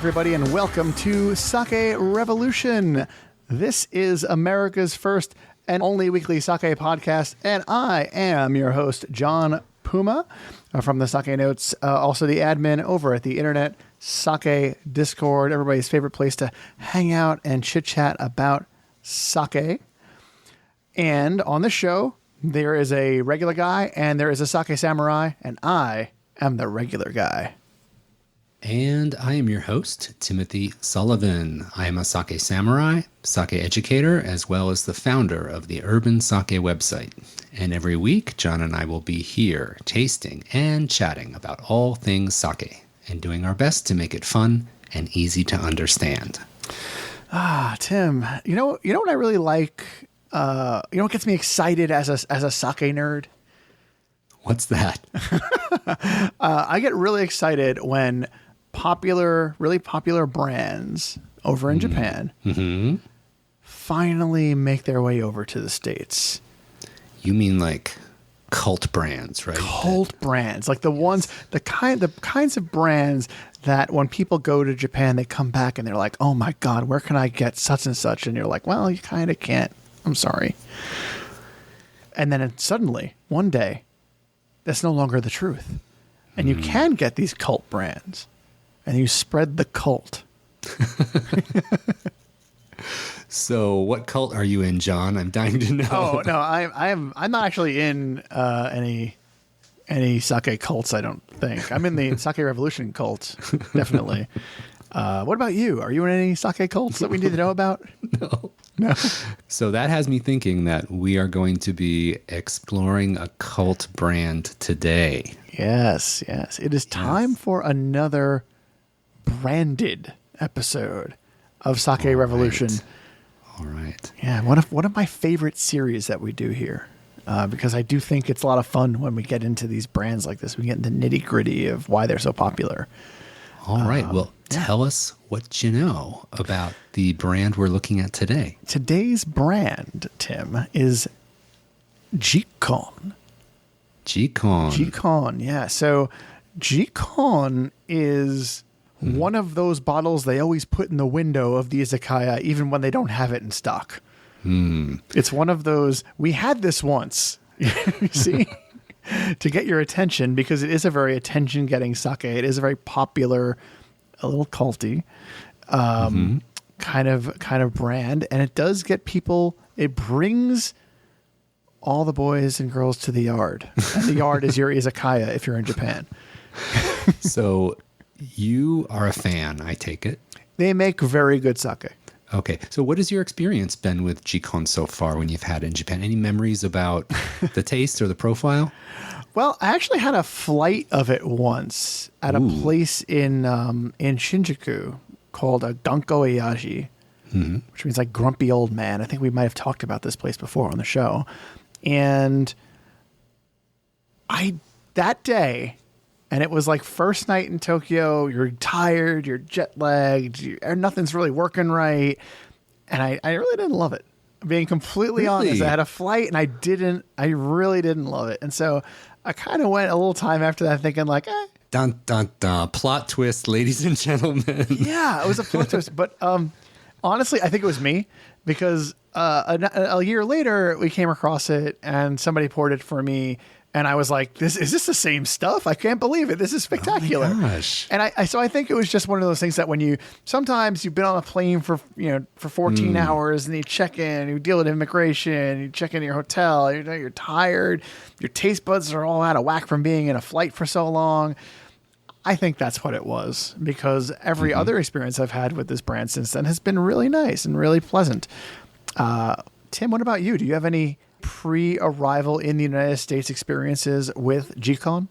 everybody, and welcome to Sake Revolution. This is America's first and only weekly sake podcast, and I am your host, John Puma, from the Sake Notes, also the admin over at the Internet Sake Discord, everybody's favorite place to hang out and chit-chat about sake. And on the show, there is a regular guy and there is a sake samurai, and I am the regular guy. And I am your host, Timothy Sullivan. I am a sake samurai, sake educator, as well as the founder of the Urban Sake website. And every week, John and I will be here tasting and chatting about all things sake and doing our best to make it fun and easy to understand. Tim, you know what I really like? What gets me excited as a sake nerd? What's that? I get really excited when really popular brands over in Japan finally make their way over to the States. You mean like cult brands, right? Cult brands, like the kinds of brands that when people go to Japan, they come back and they're like, "Oh my God, where can I get such and such?" And you're like, "Well, you kind of can't. I'm sorry." And then suddenly, one day, that's no longer the truth. And you can get these cult brands. And you spread the cult. So what cult are you in, John? I'm dying to know. Oh, no, I'm not actually in any sake cults, I don't think. I'm in the Sake Revolution cult, definitely. What about you? Are you in any sake cults that we need to know about? No. So that has me thinking that we are going to be exploring a cult brand today. Yes. It is time for another branded episode of Sake Revolution. All right. Yeah, one of my favorite series that we do here, because I do think it's a lot of fun when we get into these brands like this. We get into the nitty-gritty of why they're so popular. All right. Well, tell us what you know about the brand we're looking at today. Today's brand, Tim, is Jikon. Jikon, yeah. So Jikon is one of those bottles they always put in the window of the izakaya, even when they don't have it in stock. It's one of those, we had this once, you see, to get your attention, because it is a very attention-getting sake. It is a very popular, a little culty kind of brand, and it does get people, it brings all the boys and girls to the yard. And the yard is your izakaya if you're in Japan. So you are a fan, I take it. They make very good sake. Okay. So what has your experience been with Jikon so far when you've had it in Japan? Any memories about the taste or the profile? Well, I actually had a flight of it once at a place in Shinjuku called a Ganko Eyaji, which means like grumpy old man. I think we might have talked about this place before on the show. And that day, and it was like first night in Tokyo, you're tired, you're jet lagged, nothing's really working right. And I really didn't love it. Being completely honest, I had a flight and I really didn't love it. And so I kind of went a little time after that thinking like, Dun, dun, dun. Plot twist, ladies and gentlemen. Yeah, it was a plot twist. But honestly, I think it was me, because a year later we came across it and somebody poured it for me. And I was like, is this the same stuff? I can't believe it. This is spectacular. Oh my gosh. And so I think it was just one of those things that when sometimes you've been on a plane for 14 hours and you check in, you deal with immigration, you check into your hotel, you're tired, your taste buds are all out of whack from being in a flight for so long. I think that's what it was, because every other experience I've had with this brand since then has been really nice and really pleasant. Tim, what about you? Do you have any pre-arrival in the United States experiences with Jikon?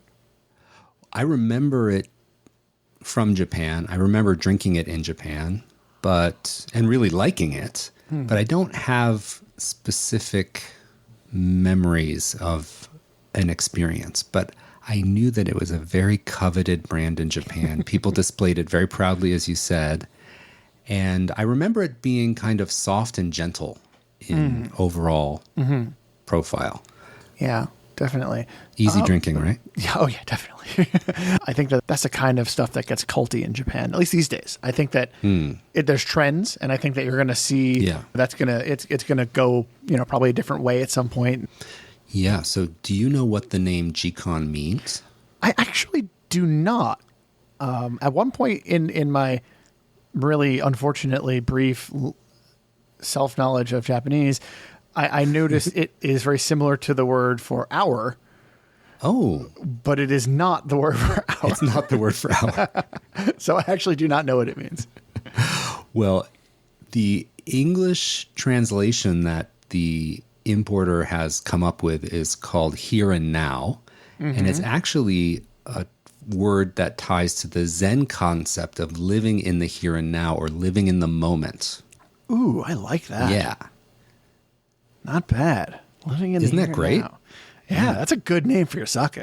I remember it from Japan. I remember drinking it in Japan, and really liking it. But I don't have specific memories of an experience. But I knew that it was a very coveted brand in Japan. People displayed it very proudly, as you said. And I remember it being kind of soft and gentle in overall profile. Yeah. definitely. Easy drinking, right? Yeah, oh yeah, definitely. I think that's the kind of stuff that gets culty in Japan, at least these days. I think that there's trends, and I think that you're going to see that's it's going to go, probably a different way at some point. Yeah. So do you know what the name Jikon means? I actually do not. At one point in my really unfortunately brief self-knowledge of Japanese, I noticed it is very similar to the word for hour. Oh. But it is not the word for hour. It's not the word for hour. So I actually do not know what it means. Well, the English translation that the importer has come up with is called here and now. And it's actually a word that ties to the Zen concept of living in the here and now, or living in the moment. Ooh, I like that. Yeah. Not bad. Living in Isn't the that here great? and now. Yeah, that's a good name for your sake.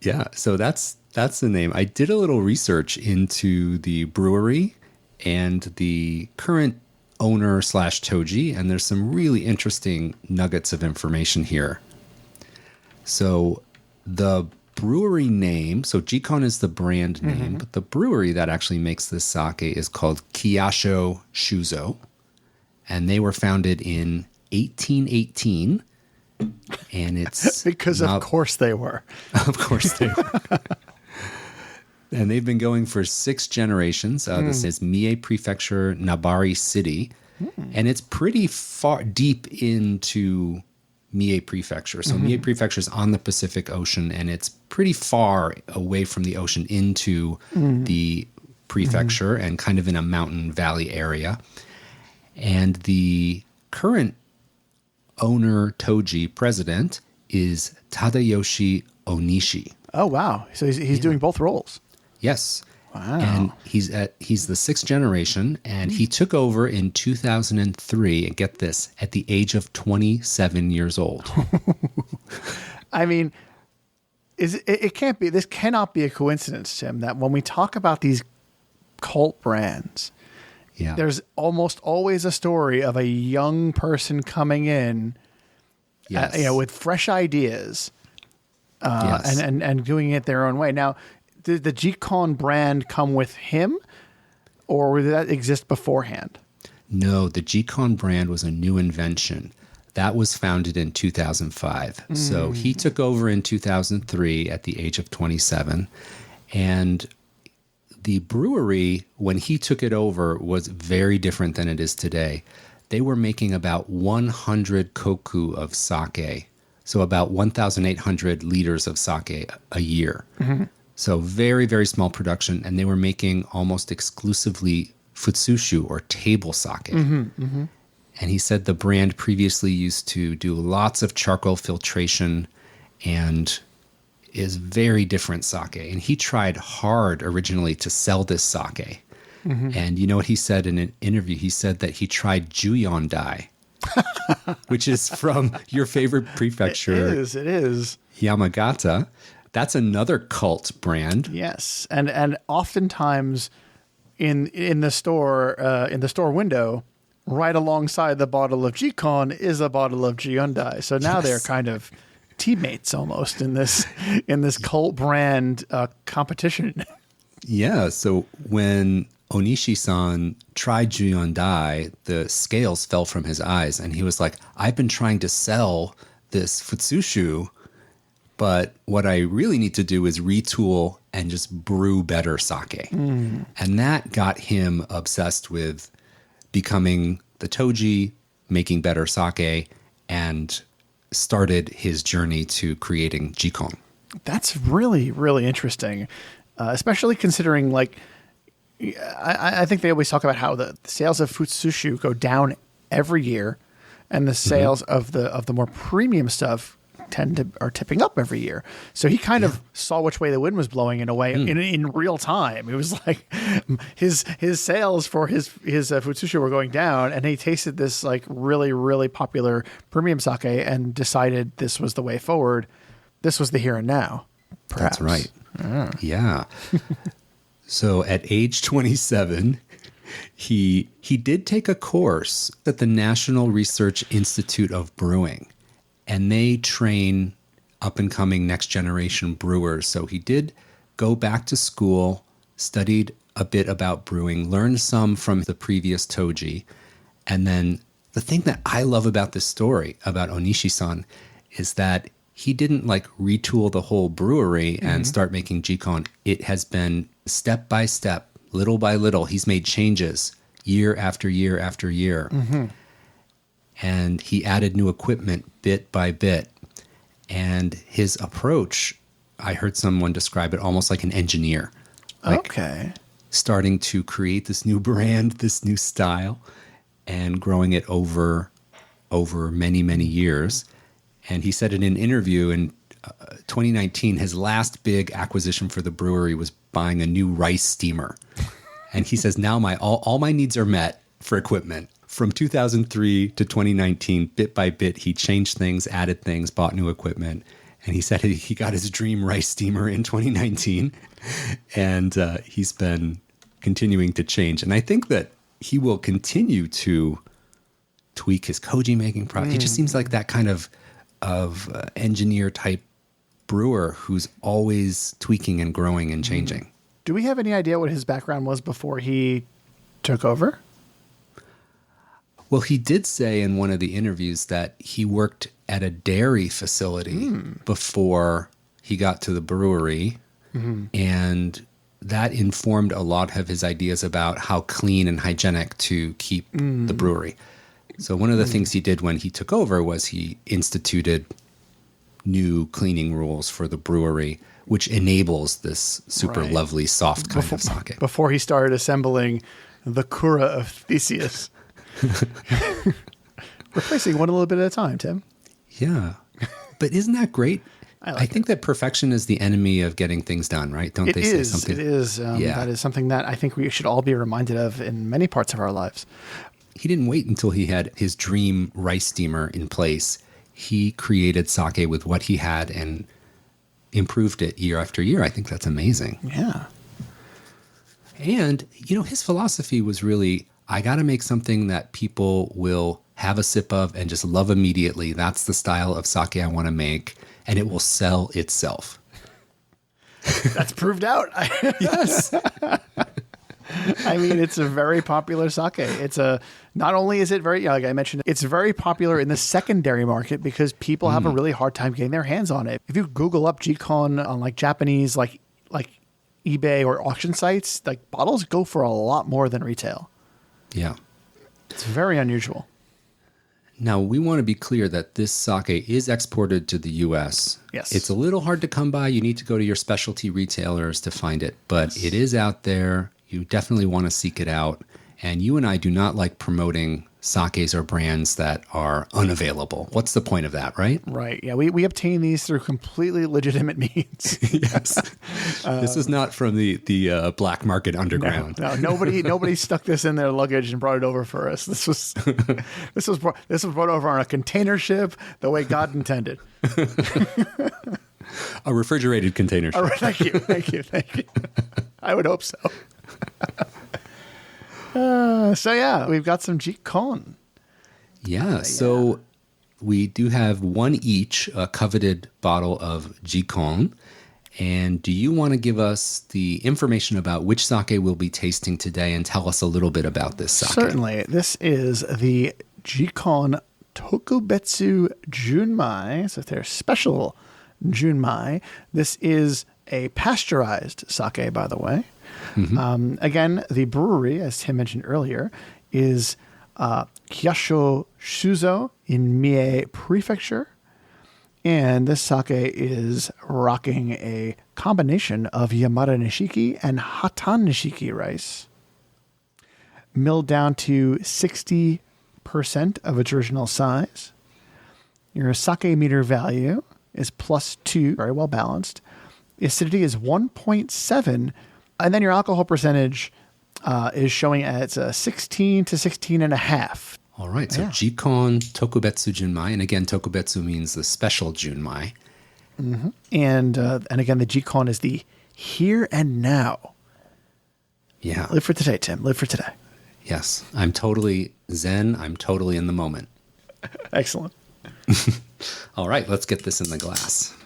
Yeah, so that's the name. I did a little research into the brewery and the current owner / Toji, and there's some really interesting nuggets of information here. So the brewery name, so Jikon is the brand name, but the brewery that actually makes this sake is called Kiyasho Shuzo, and they were founded in 1818. And it's because of course they were. Of course they were. And they've been going for 6 generations. This is Mie Prefecture, Nabari City. And it's pretty far deep into Mie Prefecture. So Mie Prefecture is on the Pacific Ocean, and it's pretty far away from the ocean into the prefecture and kind of in a mountain valley area. And the current owner, Toji, president, is Tadayoshi Onishi. Oh, wow. So he's doing both roles. Yes. Wow. And he's the 6th generation, and he took over in 2003, and get this, at the age of 27 years old. I mean, it can't be, this cannot be a coincidence, Tim, that when we talk about these cult brands, there's almost always a story of a young person coming in, with fresh ideas, and doing it their own way. Now, did the Jikon brand come with him, or did that exist beforehand? No, the Jikon brand was a new invention. That was founded in 2005. So he took over in 2003 at the age of 27. And the brewery, when he took it over, was very different than it is today. They were making about 100 koku of sake, so about 1,800 liters of sake a year. So very, very small production, and they were making almost exclusively futsushu, or table sake. And he said the brand previously used to do lots of charcoal filtration and is very different sake. And he tried hard originally to sell this sake. And you know what he said in an interview? He said that he tried Juyeon Dai, which is from your favorite prefecture. It is. Yamagata. That's another cult brand. Yes. And oftentimes in the store window, right alongside the bottle of Jikon is a bottle of Hyundai. So now they're kind of teammates almost in this cult brand competition. Yeah. So when Onishi-san tried Hyundai, the scales fell from his eyes, and he was like, I've been trying to sell this futsushu, but what I really need to do is retool and just brew better sake. And that got him obsessed with becoming the Toji, making better sake, and started his journey to creating Jikon. That's really, really interesting, especially considering, like, I think they always talk about how the sales of futsushu go down every year, and the sales of the more premium stuff are tipping up every year. So he kind of saw which way the wind was blowing in a way in real time. It was like his sales for his futsushu were going down, and he tasted this like really, really popular premium sake and decided this was the way forward. This was the here and now. Perhaps. That's right. Yeah. So at age 27, he did take a course at the National Research Institute of Brewing. And they train up and coming next generation brewers. So he did go back to school, studied a bit about brewing, learned some from the previous Toji. And then the thing that I love about this story about Onishi-san is that he didn't like retool the whole brewery and start making Jikon. It has been step by step, little by little. He's made changes year after year after year. And he added new equipment bit by bit. And his approach, I heard someone describe it almost like an engineer. Like starting to create this new brand, this new style, and growing it over many, many years. And he said in an interview in 2019, his last big acquisition for the brewery was buying a new rice steamer. And he says, now all my needs are met for equipment. From 2003 to 2019, bit by bit, he changed things, added things, bought new equipment. And he said he got his dream rice steamer in 2019. And he's been continuing to change. And I think that he will continue to tweak his koji making process. He just seems like that kind of engineer type brewer who's always tweaking and growing and changing. Do we have any idea what his background was before he took over? Well, he did say in one of the interviews that he worked at a dairy facility before he got to the brewery. And that informed a lot of his ideas about how clean and hygienic to keep the brewery. So one of the things he did when he took over was he instituted new cleaning rules for the brewery, which enables this super lovely, soft kind of sake. Before he started assembling the Kura of Theseus. Replacing one a little bit at a time, Tim. Yeah. But isn't that great? I think that perfection is the enemy of getting things done, right? Don't they say something? It is. That is something that I think we should all be reminded of in many parts of our lives. He didn't wait until he had his dream rice steamer in place. He created sake with what he had and improved it year after year. I think that's amazing. Yeah. And, his philosophy was really, I got to make something that people will have a sip of and just love immediately. That's the style of sake I want to make, and it will sell itself. That's proved out. Yes. I mean, it's a very popular sake. Not only is it very, like I mentioned, it's very popular in the secondary market because people have a really hard time getting their hands on it. If you Google up Jikon on like Japanese, like eBay or auction sites, like bottles go for a lot more than retail. Yeah. It's very unusual. Now, we want to be clear that this sake is exported to the U.S. Yes. It's a little hard to come by. You need to go to your specialty retailers to find it, but it is out there. You definitely want to seek it out. And you and I do not like promoting sakes or brands that are unavailable. What's the point of that, right? Right. Yeah. We obtain these through completely legitimate means. Yes. This is not from the black market underground. No, nobody stuck this in their luggage and brought it over for us. This was brought over on a container ship the way God intended. A refrigerated container ship. Oh, thank you. I would hope so. We've got some Jikon. Yeah, so we do have one each, a coveted bottle of Jikon. And do you want to give us the information about which sake we'll be tasting today and tell us a little bit about this sake? Certainly. This is the Jikon Tokubetsu Junmai. So their special Junmai. This is a pasteurized sake, by the way. Again, the brewery, as Tim mentioned earlier, is Kyasho Shuzo in Mie Prefecture. And this sake is rocking a combination of Yamada Nishiki and Hatan Nishiki rice, milled down to 60% of its original size. Your sake meter value is +2, very well balanced. The acidity is 1.7, and then your alcohol percentage is showing at 16 to 16.5. All right, so Jikon Tokubetsu Junmai, and again, Tokubetsu means the special Junmai. Mm-hmm. And again, the Jikon is the here and now. Yeah. Live for today, Tim. Live for today. Yes, I'm totally zen. I'm totally in the moment. Excellent. All right, let's get this in the glass.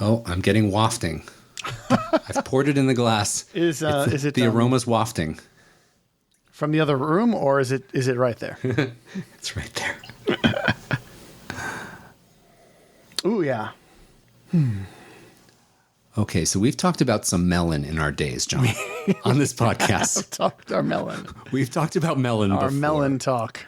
Oh, I'm getting wafting. I've poured it in the glass. Is it the aroma's wafting? From the other room, or is it right there? It's right there. Ooh, yeah. Okay, so we've talked about some melon in our days, John, on this podcast. We've talked our melon. We've talked about melon Our before. melon talk.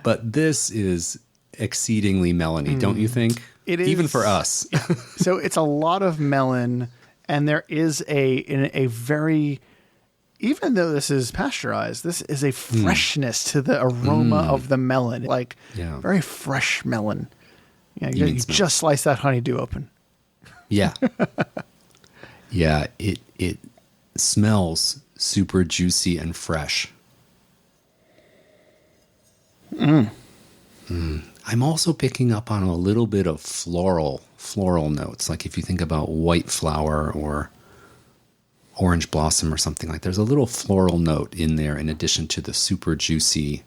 But this is exceedingly melony, don't you think? It is. Even for us. Yeah. So it's a lot of melon, and there is a very, even though this is pasteurized, this is a freshness to the aroma of the melon, like very fresh melon. Yeah, you just slice that honeydew open. Yeah. Yeah, it smells super juicy and fresh. I'm also picking up on a little bit of floral notes. Like if you think about white flower or orange blossom or something like, there's a little floral note in there in addition to the super juicy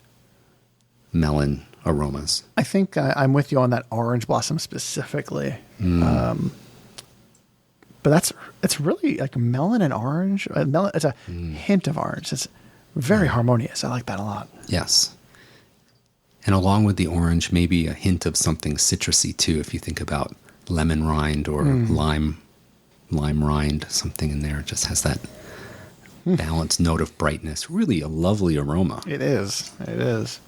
melon aromas. I think I'm with you on that orange blossom specifically. But it's really like melon and orange. It's a hint of orange. It's very harmonious. I like that a lot. Yes. And along with the orange, maybe a hint of something citrusy too. If you think about lemon rind or lime rind, something in there, it just has that balanced note of brightness. Really a lovely aroma. It is. It is.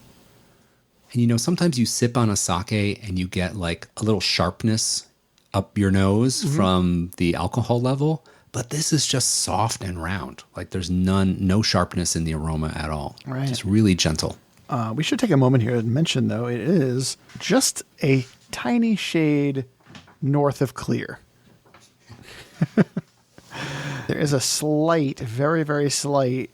And sometimes you sip on a sake and you get like a little sharpness up your nose from the alcohol level, but this is just soft and round. Like there's no sharpness in the aroma at all. Right. Just really gentle. We should take a moment here to mention, though, it is just a tiny shade north of clear. There is a slight, very, very slight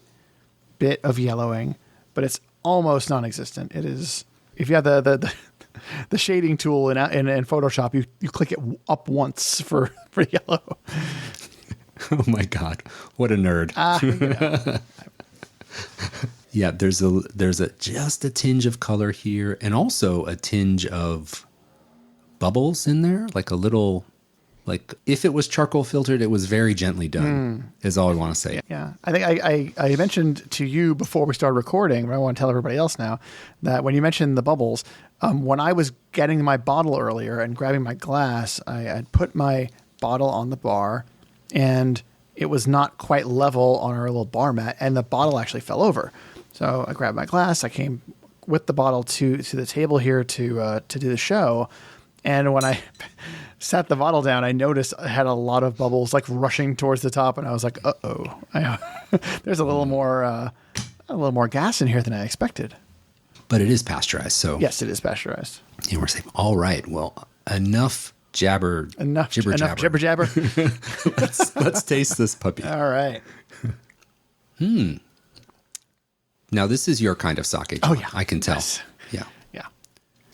bit of yellowing, but it's almost non-existent. It is, if you have the shading tool in Photoshop, you click it up once for yellow. Oh my God, what a nerd! Yeah, there's just a tinge of color here, and also a tinge of bubbles in there, like a little, like if it was charcoal filtered, it was very gently done. Is all I want to say. Yeah, I think I mentioned to you before we started recording, but I want to tell everybody else now that when you mentioned the bubbles, when I was getting my bottle earlier and grabbing my glass, I put my bottle on the bar, and it was not quite level on our little bar mat, and the bottle actually fell over. So I grabbed my glass. I came with the bottle to the table here to do the show, and when I sat the bottle down, I noticed I had a lot of bubbles like rushing towards the top, and I was like, "Uh-oh, there's a little more gas in here than I expected." But it is pasteurized, so yes, it is pasteurized. Yeah, we're safe. All right. Well, enough jibber jabber. Let's taste this puppy. All right. Now this is your kind of sake. John. Oh yeah, I can tell. Yes. Yeah.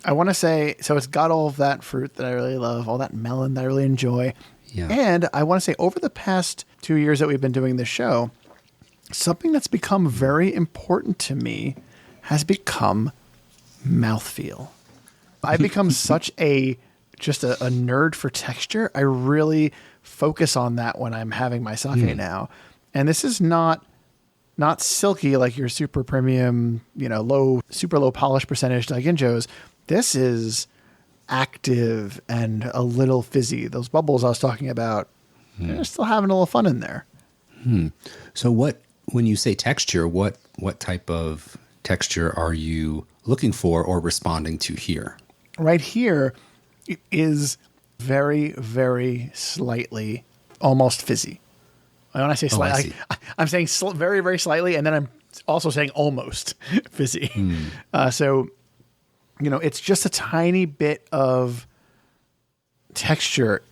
I want to say, so it's got all of that fruit that I really love, all that melon that I really enjoy. Yeah. And I want to say over the past 2 years that we've been doing this show, something that's become very important to me has become mouthfeel. I've become such a nerd for texture. I really focus on that when I'm having my sake now. And this is not silky like your super premium, super low polish percentage Daiginjos. This is active and a little fizzy. Those bubbles I was talking about, they're still having a little fun in there. So when you say texture, what type of texture are you looking for or responding to here? Right here, it is very, very slightly almost fizzy. When I say slightly, I'm saying very, very slightly, and then I'm also saying almost fizzy. So, it's just a tiny bit of texture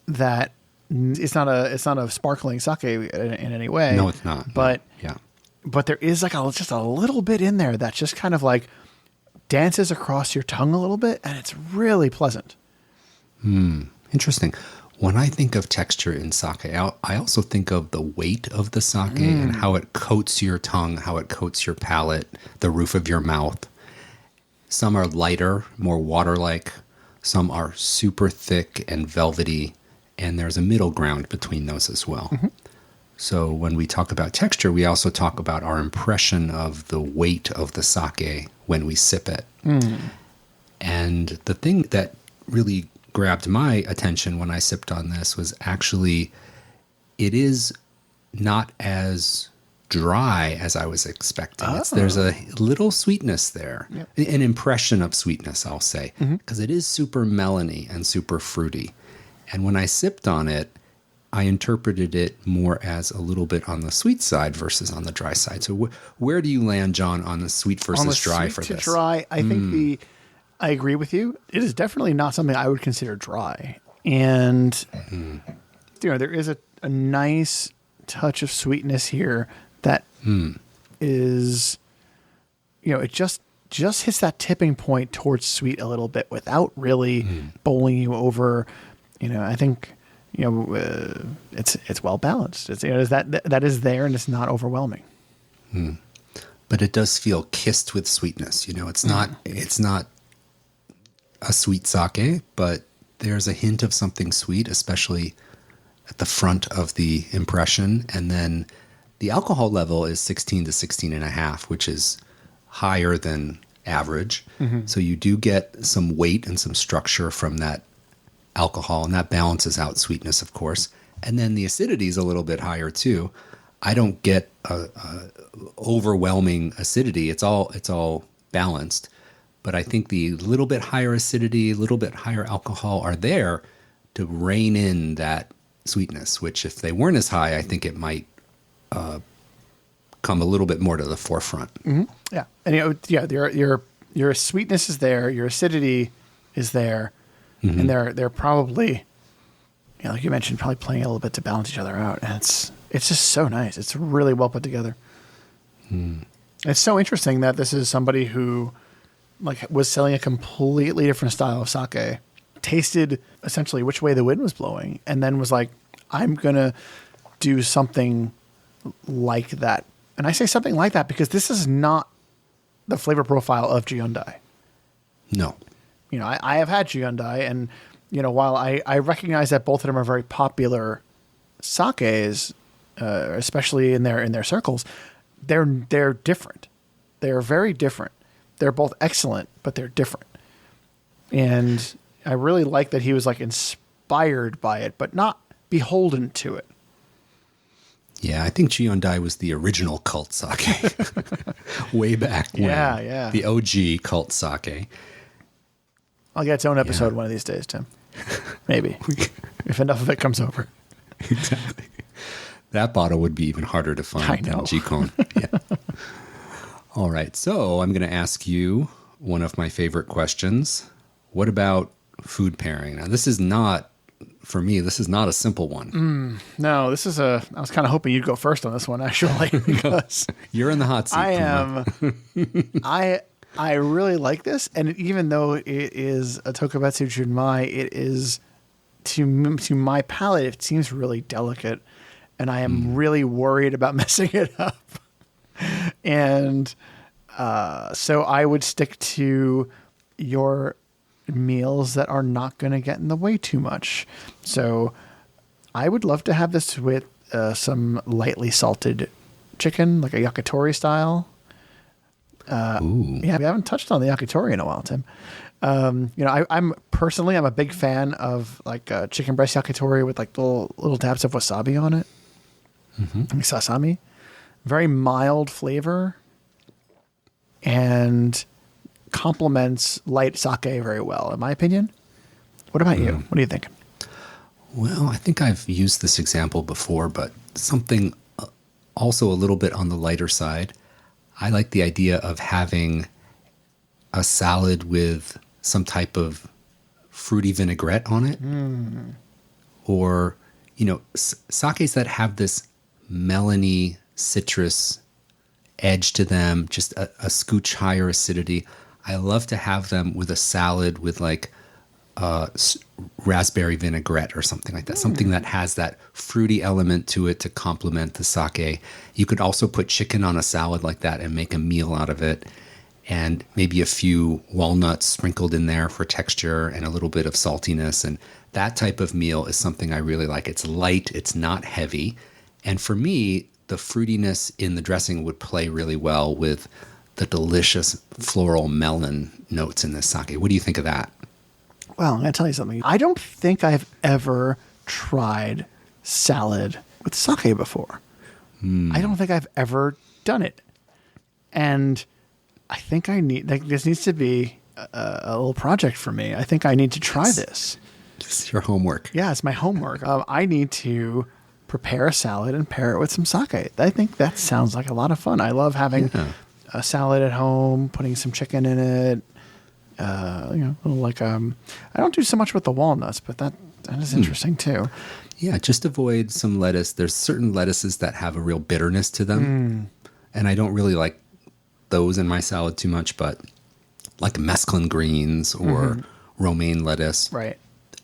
that it's not a sparkling sake in any way. No, it's not. But yeah, but there is like just a little bit in there that just kind of like dances across your tongue a little bit, and it's really pleasant. Interesting. When I think of texture in sake, I also think of the weight of the sake and how it coats your tongue, how it coats your palate, the roof of your mouth. Some are lighter, more water-like. Some are super thick and velvety, and there's a middle ground between those as well. So when we talk about texture, we also talk about our impression of the weight of the sake when we sip it. And the thing that really grabbed my attention when I sipped on this was actually it is not as dry as I was expecting. There's a little sweetness there, an impression of sweetness, I'll say, because it is super melony and super fruity. And when I sipped on it, I interpreted it more as a little bit on the sweet side versus on the dry side. So where do you land, John, on the sweet versus dry for this? Dry, I think I agree with you. It is definitely not something I would consider dry. And there is a nice touch of sweetness here that is, it just hits that tipping point towards sweet a little bit without really bowling you over. I think it's well balanced. It's that is there, and it's not overwhelming. But it does feel kissed with sweetness. It's not a sweet sake, but there's a hint of something sweet, especially at the front of the impression, and then the alcohol level is 16 to 16 and a half, which is higher than average. So you do get some weight and some structure from that alcohol, and that balances out sweetness, of course. And then the acidity is a little bit higher too. I don't get a overwhelming acidity. It's all balanced, but I think the little bit higher acidity, a little bit higher alcohol are there to rein in that sweetness, which if they weren't as high, I think it might come a little bit more to the forefront. Yeah. And your sweetness is there, your acidity is there, and they're probably, like you mentioned, probably playing a little bit to balance each other out. And it's just so nice. It's really well put together. It's so interesting that this is somebody who was selling a completely different style of sake, tasted essentially which way the wind was blowing, and then was like, I'm going to do something like that. And I say something like that because this is not the flavor profile of Jiondai. No. I have had Jiondai, and, while I recognize that both of them are very popular sakes, especially in their circles, they're different. They're very different. They're both excellent, but they're different. And I really like that he was inspired by it, but not beholden to it. Yeah, I think Jiondai was the original cult sake way back when. Yeah. The OG cult sake. I'll get its own episode one of these days, Tim. Maybe. If enough of it comes over. Exactly. That bottle would be even harder to find than Jikon. Yeah. All right. So I'm going to ask you one of my favorite questions. What about food pairing? Now, this is not, for me, this is not a simple one. No, this is I was kind of hoping you'd go first on this one, actually. Because you're in the hot seat. I really like this, and even though it is a Tokubetsu Junmai, it is to my palate, it seems really delicate, and I am really worried about messing it up. And so I would stick to your meals that are not going to get in the way too much. So I would love to have this with some lightly salted chicken, like a yakitori style. Yeah, we haven't touched on the yakitori in a while, Tim. I'm a big fan of chicken breast yakitori with little dabs of wasabi on it. Sasami, very mild flavor, and complements light sake very well, in my opinion. What about you? What are you thinking? Well, I think I've used this example before, but something also a little bit on the lighter side. I like the idea of having a salad with some type of fruity vinaigrette on it. Or, sakes that have this melony citrus edge to them, just a scooch higher acidity. I love to have them with a salad with raspberry vinaigrette or something like that. Something that has that fruity element to it to complement the sake. You could also put chicken on a salad like that and make a meal out of it. and maybe a few walnuts sprinkled in there for texture and a little bit of saltiness. And that type of meal is something I really like. It's light, it's not heavy. And for me, the fruitiness in the dressing would play really well with the delicious floral melon notes in this sake. What do you think of that? Well, I'm going to tell you something. I don't think I've ever tried salad with sake before. I don't think I've ever done it. And I think this needs to be a little project for me. I think I need to try this. This is your homework. Yeah, it's my homework. I need to prepare a salad and pair it with some sake. I think that sounds like a lot of fun. I love having a salad at home, putting some chicken in it. I don't do so much with the walnuts, but that is interesting too. Yeah, just avoid some lettuce. There's certain lettuces that have a real bitterness to them. And I don't really like those in my salad too much, but like mesclun greens or romaine lettuce. Right.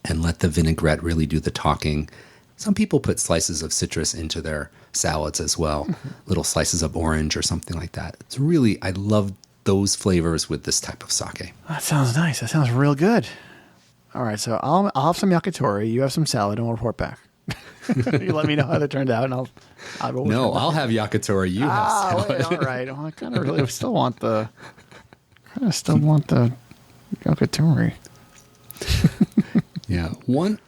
And let the vinaigrette really do the talking. Some people put slices of citrus into their salads as well, little slices of orange or something like that. It's really, I love those flavors with this type of sake. That sounds nice. That sounds real good. All right, so I'll have some yakitori. You have some salad, and we'll report back. You let me know how that turned out, and I'll go. No, I'll have yakitori. You have salad. Wait, all right. Well, I kind of really still want the yakitori. Yeah. One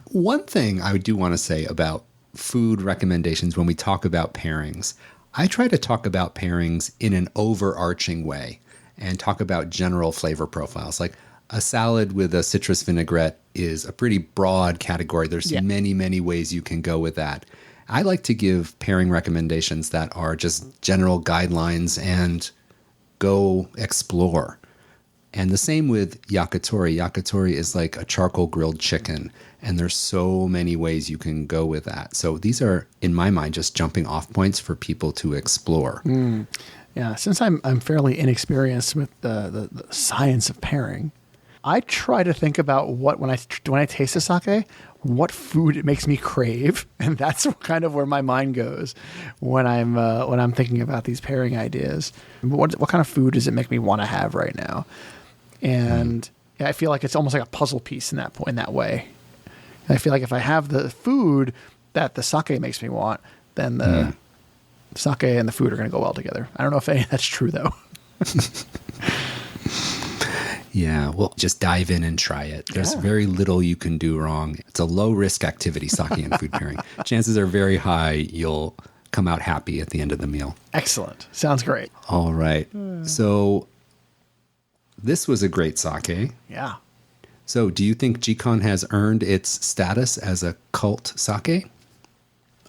thing I do want to say about food recommendations when we talk about pairings, I try to talk about pairings in an overarching way and talk about general flavor profiles. Like a salad with a citrus vinaigrette is a pretty broad category. There's many, many ways you can go with that. I like to give pairing recommendations that are just general guidelines and go explore. And the same with yakitori. Yakitori is like a charcoal grilled chicken, and there's so many ways you can go with that. So these are, in my mind, just jumping off points for people to explore. Yeah, since I'm fairly inexperienced with the science of pairing, I try to think about when I taste a sake, what food it makes me crave, and that's kind of where my mind goes when I'm thinking about these pairing ideas. What kind of food does it make me want to have right now? And I feel like it's almost like a puzzle piece in that way. And I feel like if I have the food that the sake makes me want, then the sake and the food are going to go well together. I don't know if any of that's true though. Yeah, well, just dive in and try it. There's very little you can do wrong. It's a low-risk activity, sake and food pairing. Chances are very high you'll come out happy at the end of the meal. Excellent. Sounds great. All right. So this was a great sake. Yeah. So do you think Jikon has earned its status as a cult sake?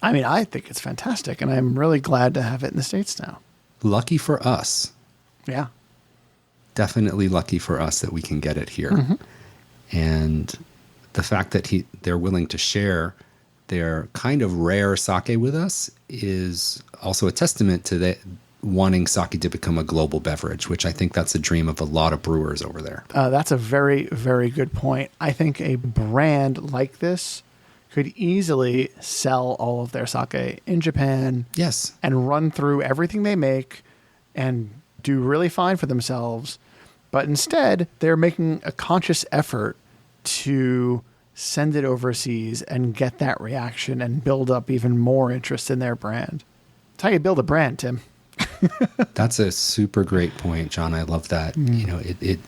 I mean, I think it's fantastic, and I'm really glad to have it in the States now. Lucky for us. Yeah. Definitely lucky for us that we can get it here. And the fact that they're willing to share their kind of rare sake with us is also a testament to wanting sake to become a global beverage, which I think that's a dream of a lot of brewers over there. That's a very, very good point. I think a brand like this could easily sell all of their sake in Japan. Yes. And run through everything they make and do really fine for themselves. But instead, they're making a conscious effort to send it overseas and get that reaction and build up even more interest in their brand. That's how you build a brand, Tim. That's a super great point, John. I love that. You know,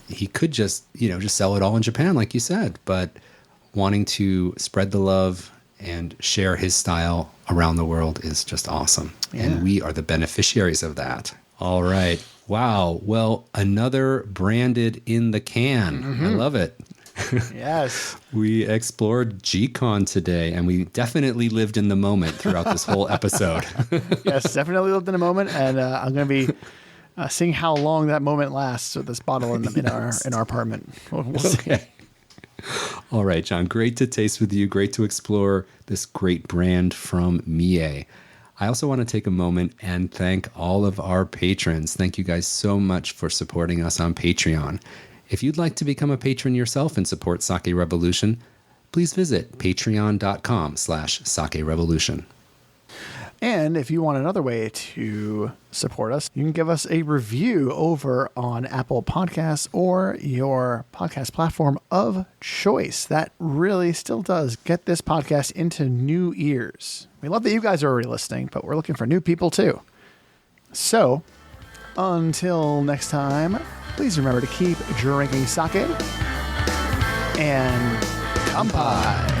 he could just sell it all in Japan, like you said, but wanting to spread the love and share his style around the world is just awesome. Yeah. And we are the beneficiaries of that. All right. Wow. Well, another branded in the can. I love it. Yes. We explored Jikon today, and we definitely lived in the moment throughout this whole episode. Yes, definitely lived in the moment, and I'm going to be seeing how long that moment lasts with this bottle in our apartment. We'll see. All right, John. Great to taste with you. Great to explore this great brand from Mie. I also want to take a moment and thank all of our patrons. Thank you guys so much for supporting us on Patreon. If you'd like to become a patron yourself and support Sake Revolution, please visit patreon.com/Sake Revolution. And if you want another way to support us, you can give us a review over on Apple Podcasts or your podcast platform of choice. That really still does get this podcast into new ears. We love that you guys are already listening, but we're looking for new people too. So, until next time, please remember to keep drinking sake and kanpai.